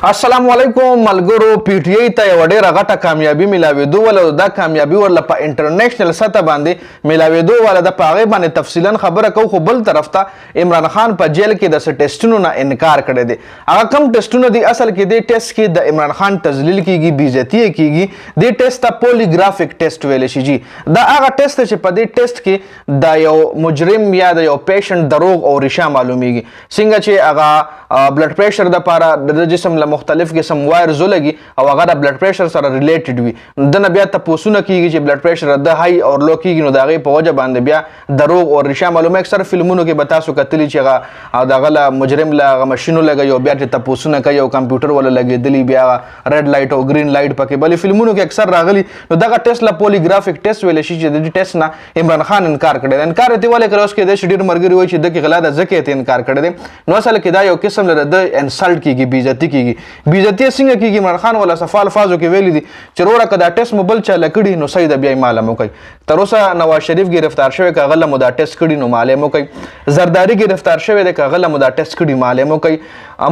السلام علیکم ملګرو پی ټی آی ته یو ډیره غټه کامیابی ملاوېدو ول دا کامیابی ورله په انټرنیشنل سطح باندې ملاوېدو ول د پاغه باندې تفصیلا خبره کو خو بل طرف ته عمران خان په جیل کې د ټیسټونو نه انکار کړی دی هغه کم ټیسټونه دي اصل کې د ټیسټ کې د عمران خان تذلیل کیږي بیزتی کیږي د ټیسټ ته پولیګرافیک ټیسټ ویل شي جی دا هغه ټیسټ چې په دې ټیسټ کې د یو مجرم یا د یو پیشنټ دروغ او ریشا معلومیږي څنګه چې هغه بلډ پریشر د لپاره د جسم له مختلف قسم وایرز ولګي او هغه د بلډ پریشر سره ریلیټډ وي د نه بیا تاسو نه کیږي چې بلډ پریشر د هاي او لو کیږي نو د هغې په وجه باندې بیا دروغ او ریشا معلومه اکثر فلمونو کې به تاسو کتلی چې هغه دغه له مجرم له هغه ماشینو لګي او بیا چې تاسو نه کوي او کمپیوټر ولا لګېدلی بیا ریډ لایټ او ګرین لایټ پکې بلې فلمونو کې اکثر راغلي نو دغه ټیسټ له پولیګرافیک ټیسټ ویل شي چې د دې ټیسټ نه عمران خان انکار کړی دی انکار یې ولې کړی اوس کې د ډېر مرګري وایي چې دغه غلا ده ځکه یې انکار کړی دی نو اصل کې دا یو قسم له انسلټ کیږي بیزتی کیږي بیزتی څنګه کیږي عمران خان ولا صفال الفاظو کې ویلي دي چې وروره که دا ټیسټ مو بل چا لکړي نو صحیح ده بیا یې معلومه کوي تر اوسه نواز شریف ګرفتار شوی که هغه له مو دا ټیسټ کړي نو معلومه کوي زرداری ګرفتار شوی دی که هغه له مو دا ټیسټ کړي معلومه کوي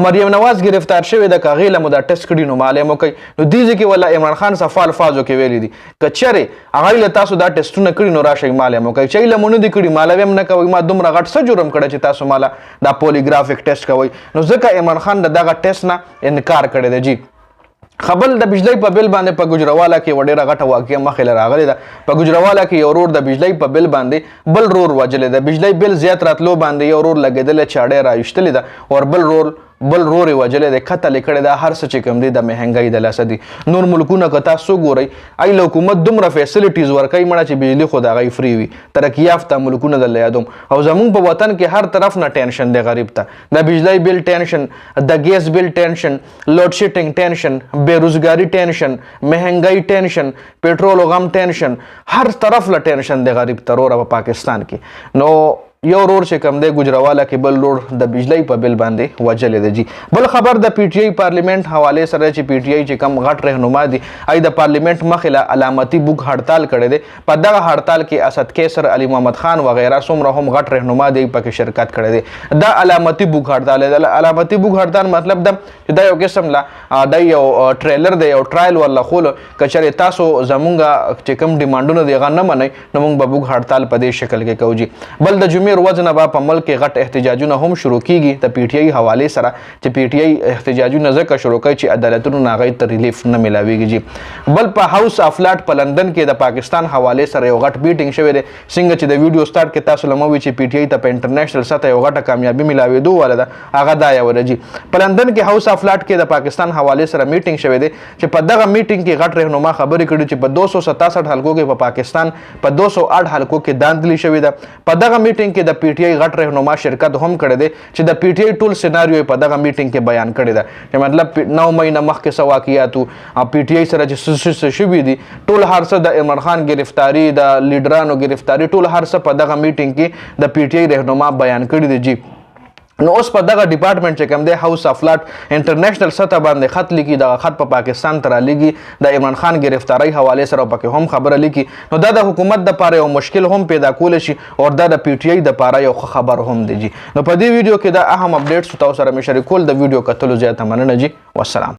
مریم نواز ګرفتار شوی دی که هغې له مو دا ټیسټ کړي نو معلومه کوي نو دې ځای کې ولا عمران خان صفال الفاظو کې ویلي دي که چېرې هغوی له تاسو دا ټیسټونه کړي نو راشئ معلومه کوي چې له مو نه دي کړي معلومه هم نه کوئ ما دومره غټ څه جرم کړی چې تاسو ماله دا پولیګرافیک ټیسټ کوئ نو ځکه عمران خان د دغه ټیسټ نه انکار کړی دی جی خبل د بجلی په بل باندې په ګجرواله کې وړه غټه واقعه مخې له راغلی ده په ګجرواله کې یو ورور د بجلی په بل باندې بل رور وجلې ده بجلی بل زیات راتلو باندې یو ورور لګېدل چاړې راایشتلې ده او بل رور وجلې ده قتل کړی ده هر څه چې کوم دی د مهنګۍ د لاسه دي نور ملکونه که تاسو ګورئ ای له حکومت دومره فیسلیټیز ورکوي مړه چې بجلی خو د هغوی فری وي ترقي یافته ملکونه درله یادوم او زمونږ په وطن کې هر طرف نه ټینشن دی غریب ته د بجلی بل ټینشن د ګیس بل ټینشن لوډ شیډینګ ټینشن بېروزګاري ټینشن مهنګۍ ټینشن پټرول او غم ټینشن هر طرف له ټینشن دی غریب ته وروره په پاکستان کې نو یو رور چې کم دی ګجرواله کې بل رور د بجلی په بل باندې وجلې دی جی بل خبر د پی ټی آی پارلیمنت حوالې سره چې پی ټی آی چې کم غټ رهنما دي ای د پارلیمنت مخې له علامتي بوک هړتال کړی دی په دغه هړتال کې اسد کیسر علي محمد خان وغیره څومره هم غټ رهنما دی پکې شرکت کړی دی دا علامتي بوک هړتال دی علامتي بوک هړتال مطلب دا چې دا یو قسم لا دا یو ټریلر دی یو ټرایل ولا خول کچره تاسو زمونږ چې کم ډیمانډونه دی هغه نه منئ نو موږ به بوک هړتال په دې شکل کې کوو جی بل د جمعې ورځ نه به په ملک کې غټ احتجاجونه هم شروع کیږي د پی ټی آی حوالې سره چې پی ټی آی احتجاجونه ځکه شروع کوي چې عدالتونو نه هغوی ته ریلیف نه میلاویږي جی بل په هاوس اف لاټ په لندن کې د پاکستان حوالې سره یو غټ میټینګ شوی دی څنګه چې د ویډیو سټارټ کې تاسو له موي چې پی ټی آی ته په انټرنیشنل سطح یو غټه کامیابي میلاوېدو واله ده هغه دا یوه ده جی په لندن کې هاوس اف لاټ کې د پاکستان حوالې سره میټینګ شوی دی چې په دغه میټینګ کې غټ رهنما خبرې کړي چې په 267 حلقو کې په پاکستان په 208 حلقو کې داندلی شوې ده په دغه میټینګ کې د پی ټی آی غټ رهنما شرکت هم کړی دی چې د پی ټی آی ټول سیناریو په دغه میټینګ کې بیان کړی ده چې مطلب 9 مهینه مخکې څه واقعیاتو پی ټی آی سره چې څه شوي دي ټول هر څه د عمران خان ګرفتاري د لیډرانو ګرفتاري ټول هر څه په دغه میټینګ کې د پی ټی آی رهنما بیان کړي دي جی نو اوس په دغه ډپارټمنټ چې کوم دی هاوس اف لاټ انټرنیشنل سطح باندې خط لیکي دغه خط په پاکستان ته رالیږي د عمران خان ګرفتارۍ حوالې سره پکې هم خبره لیکي نو دا د حکومت دپاره یو مشکل هم پیدا کولی شي او دا د پی ټی آی دپاره یو ښه خبر هم دی جي نو په دې ویډیو کې دا اهم اپډیټس تاسو سره مې شریکول د ویډیو کتلو زیاته مننه جي والسلام